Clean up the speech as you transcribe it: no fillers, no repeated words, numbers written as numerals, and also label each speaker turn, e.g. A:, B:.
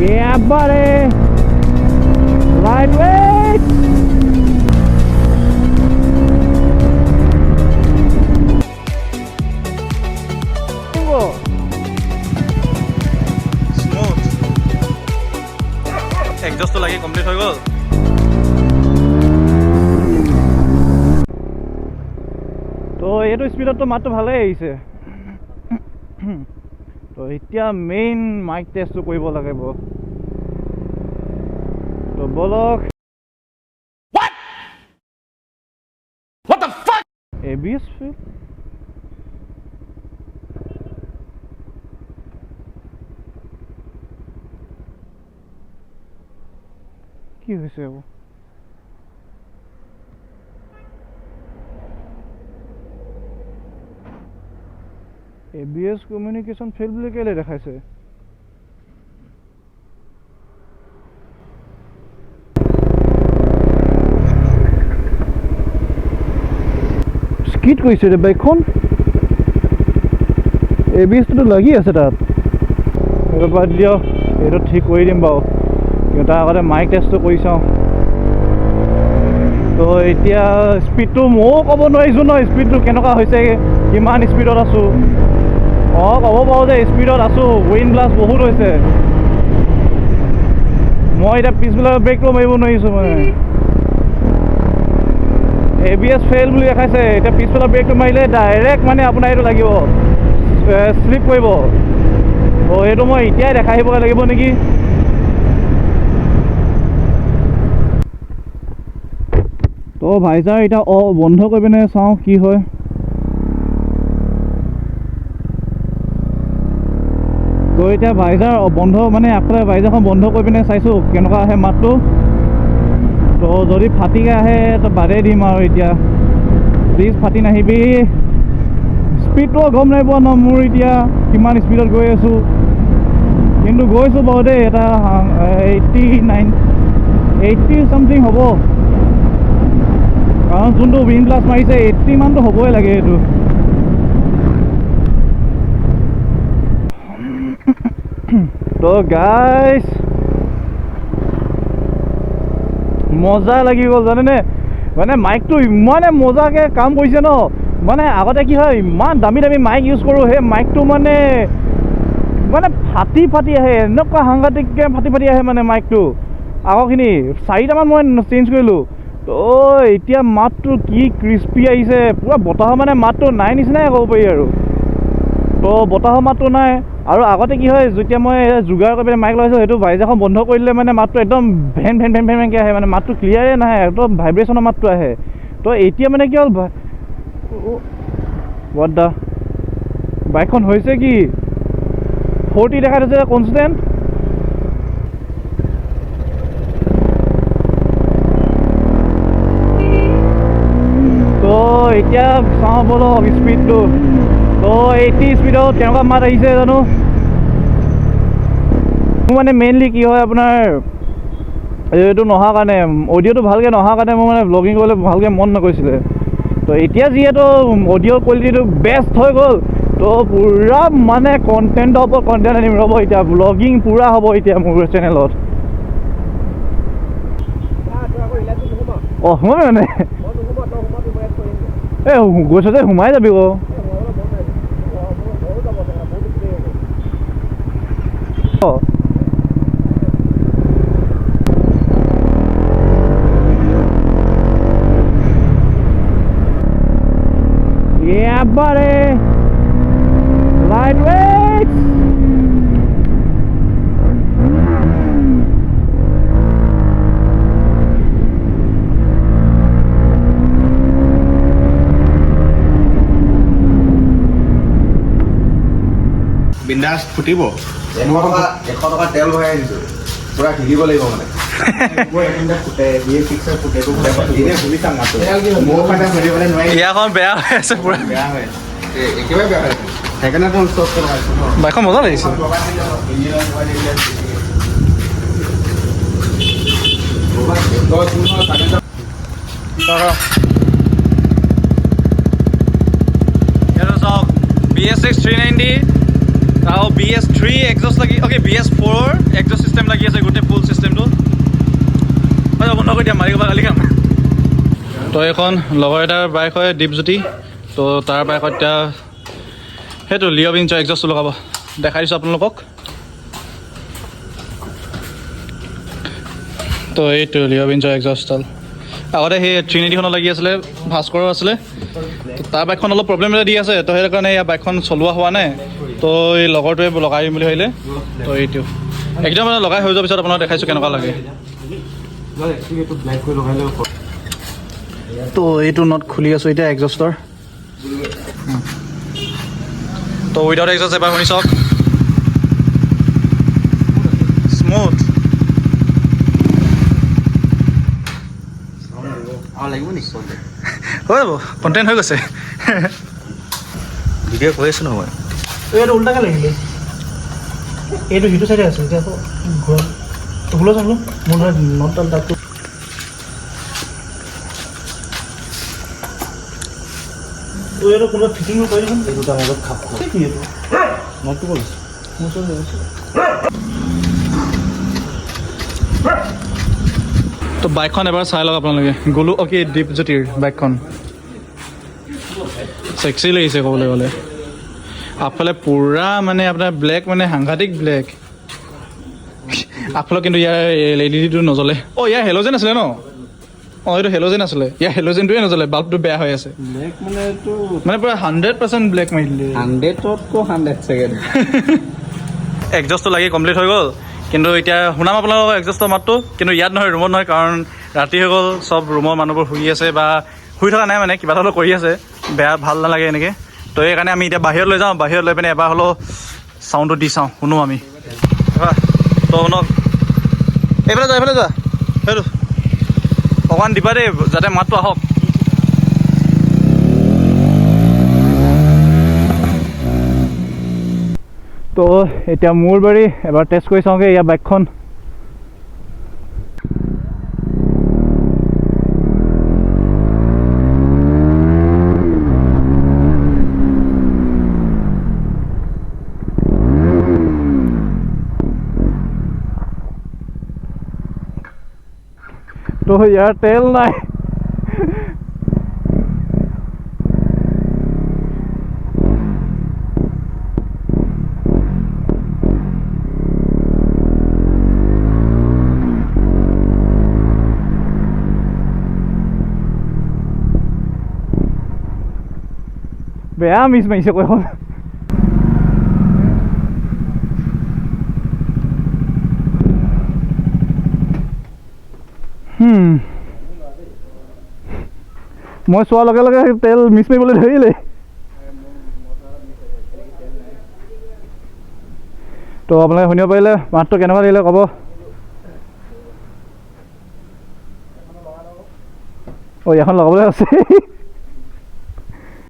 A: Yeah, buddy. Lightweight.
B: Smooth. Exhaust to lagi complete হৈ গ'ল.
A: তো এইটো স্পীডতো মাতটো ভালেই আহিছে. তো এতিয়া মেইন মাইক টেষ্টটো কৰিব লাগিব. তো বলক.
B: What the fuck?
A: ABS fail. কি হৈছে আকৌ? ABS কমিউনিকেশ্যন ফেল বুলি কেলে দেখাইছে? স্কিড কৰিছে ৰে বাইকখন. ABSটো লাগি আছে তাত. এইটো বাদ দিয়ক, এইটো ঠিক কৰি দিম বাৰু. কিন্তু তাৰ আগতে মাইক টেষ্টটো কৰি চাওঁ. তো এতিয়া স্পীডটো ময়ো ক'ব নোৱাৰিছোঁ ন, স্পীডটো কেনেকুৱা হৈছে, কিমান স্পীডত আছোঁ. অঁ ক'ব পাৰোঁ যে স্পীডত আছোঁ. উইণ্ড ব্লাষ্ট বহুত হৈছে. মই এতিয়া পিছবিলাক ব্ৰেকটো মাৰিব নোৱাৰিছোঁ মানে. ABS ফেইল বুলি দেখাইছে. এতিয়া পিছফালৰ ব্ৰেকটো মাৰিলে ডাইৰেক্ট মানে আপোনাৰ এইটো লাগিব, শ্লিপ কৰিব. তো এইটো মই এতিয়াই দেখাই আহিব লাগিব নেকি. তো ভাইজাৰ এতিয়া বন্ধ কৰি পিনে চাওঁ কি হয়. তো এতিয়া ভাইজাৰ বন্ধ মানে আগফালে ভাইজাৰখন বন্ধ কৰি পিনে চাইছোঁ কেনেকুৱা আহে মাতটো. তো যদি ফাটিকে আহে তো বাদেই দিম আৰু এতিয়া. প্লিজ ফাটি নাহিবি. স্পীডটো গম নাই পোৱা ন মোৰ এতিয়া কিমান স্পীডত গৈ আছোঁ. কিন্তু গৈছোঁ বাৰু দেই, এটা 80 চামথিং হ'ব. কাৰণ যোনটো উইণ্ড ব্লাষ্ট মাৰিছে 80 মানটো হ'বই লাগে এইটো. তো গাইজ মজা লাগি গ'ল জানেনে. মানে মাইকটো ইমানে মজাকৈ কাম কৰিছে ন. মানে আগতে কি হয়, ইমান দামী দামী মাইক ইউজ কৰোঁ, সেই মাইকটো মানে ফাটি আহে, এনেকুৱা সাংঘাতিককৈ ফাটি আহে মানে মাইকটো. আগৰখিনি 4টামান মই চেঞ্জ কৰিলোঁ. তো এতিয়া মাতটো কি ক্ৰিস্পি আহিছে, পূৰা বতাহৰ মানে মাতটো নাই নিচিনাই ক'ব পাৰি আৰু. তো বতাহৰ মাতটো নাই. আৰু আগতে কি হয়, যেতিয়া মই যোগাৰ কৰি পেলাই মাইক লগাইছোঁ, সেইটো ভাইজাৰখন বন্ধ কৰি দিলে মানে মাতটো একদম ভেনকৈ আহে, মানে মাতটো ক্লিয়াৰে নাহে, একদম ভাইব্ৰেশ্যনৰ মাতটো আহে. তো এতিয়া মানে কি হ'ল, হোৱাট দা বাইকখন হৈছে কি 40 দেখাই থৈছে কনষ্টেণ্ট. তো এতিয়া চাওঁ বলক স্পীডটো. তো 80 স্পীডত কেনেকুৱা মাত আহিছে জানো. মোৰ মানে মেইনলি কি হয় আপোনাৰ, এইটো নহাৰ কাৰণে, অডিঅ'টো ভালকৈ নহাৰ কাৰণে মোৰ মানে ব্লগিং কৰিবলৈ ভালকৈ মন নকৰিছিলে. তো এতিয়া যিহেতু অডিঅ' কোৱালিটিটো বেষ্ট হৈ গ'ল, তো পূৰা মানে কণ্টেণ্টৰ ওপৰত কণ্টেণ্ট আনিম ৰ'ব. এতিয়া ব্লগিং পূৰা হ'ব এতিয়া মোৰ চেনেলত. অঁ সোমাই মানে এই গৈছ যে সোমাই যাবি আকৌ. Yeah, buddy. Lightweight.
B: বিন্দাছ ফুটিব.
C: 100 টকা তেল ভৰাই আনিছোঁ, পূৰা ঢিলিব লাগিব মানে.
B: ইয়াৰখন বেয়া হৈ আছে পুৰা.
C: একেবাৰে বেয়া হৈ আছে, সেইকাৰণে
B: বাইকখন মজা লাগিছে. ইয়াতে চাওক BS6 390 আৰু BS3 এক্সজষ্ট লাগি, অ'কে BS4 এক্সজষ্ট চিষ্টেম লাগি তো এখন লগৰ এটাৰ বাইক হয় দীপজ্যোতি, তো তাৰ বাইকত এতিয়া সেইটো লিঅ' বিঞ্চৰ এক্সজষ্টটো লগাব, দেখাই দিছোঁ আপোনালোকক। তো এইটো লিঅ' বিঞ্চৰ এক্সজষ্টডাল আগতে সেই ট্ৰিনিটিখনত লাগি আছিলে, ভাস্কৰৰ আছিলে। তো তাৰ বাইকখন অলপ প্ৰব্লেম এটা দি আছে, তো সেইটো কাৰণে ইয়াৰ বাইকখন চলোৱা হোৱা নাই। তো এই লগৰটোৱে লগাই দিম বুলি ভাবিলে। তো এইটো একদম মানে লগাই হৈ যোৱাৰ পিছত আপোনাক দেখাইছোঁ কেনেকুৱা লাগে। তো এইটো নট খুলি আছোঁ এতিয়া এক্সজষ্টৰ। তো উইদাউট এক্সজষ্ট এবাৰ শুনি চাওক, স্মুথ।
C: লাগিব নেকি
B: হৈ যাব, কণ্টেণ্ট হৈ গৈছে।
C: ভিডিঅ' কৰি আছোঁ ন মই।
A: এইটো উল্টাকৈ লাগিলে, এইটো সিটো চাইডে আছে। এতিয়া আকৌ ঘৰ বোলো চাবলো মোৰ ধৰা নট তাতটো এইটো কোনোবা ফিটিং কৰি দেখোন, এই দুটা মাজত খাপ খোৱা কি এইটো নটটো ক'ত আছে মোৰ ওচৰত আছে।
B: তো বাইকখন এবাৰ চাই লওক আপোনালোকে, গ'লো অ'কে দীপজ্যোতিৰ বাইকখন চেক্সি লাগিছে ক'বলৈ গ'লে। আগফালে পূৰা মানে আপোনাৰ ব্লেক, মানে সাংঘাতিক ব্লেক। আগফালে কিন্তু ইয়াৰ এলইডিটো নজ্বলে। অঁ ইয়াৰ হেল'জেন আছিলে ন? অঁ এইটো হেল'জেন আছিলে, ইয়াৰ হেল'জেনটোৱে নজ্বলে, বাল্বটো বেয়া হৈ আছে।
C: ব্লেক মানে এইটো
B: মানে পূৰা 100% ব্লেক মাৰি দিলে।
C: 100তকৈ 100 ছেকেণ্ড।
B: এক্সজষ্টটো লাগি কমপ্লিট হৈ গ'ল, কিন্তু এতিয়া শুনাম আপোনালোকৰ এক্সজষ্টৰ মাতটো। কিন্তু ইয়াত নহয়, ৰুমত নহয়, কাৰণ ৰাতি হৈ গ'ল, চব ৰুমৰ মানুহবোৰ শুই আছে, বা শুই থকা নাই মানে কিবা এটা হ'লেও কৰি আছে, বেয়া ভাল নালাগে এনেকৈ। তো সেইকাৰণে আমি এতিয়া বাহিৰত লৈ যাওঁ, বাহিৰত লৈ পিনে এবাৰ হ'লেও চাউণ্ডটো দি চাওঁ, শুনো আমি। তো শুনক, এইফালে যোৱা, এইফালে যোৱা, সেইটো অকণমান দিবা দেই যাতে মাতটো আহক।
A: তো এতিয়া মোৰ বাৰী এবাৰ টেষ্ট কৰি চাওঁগৈ ইয়াৰ বাইকখন। তো ইয়াৰ তেল নাই। বেয়া মিছ মাৰিছে কৈখন। মই চোৱাৰ লগে লগে তেল মিছ মাৰিবলৈ ধৰিলে। তো আপোনালোকে শুনিব পাৰিলে মাতটো কেনেকুৱা লাগিলে ক'ব। অঁ ইয়াখন লগাবলৈ আছে।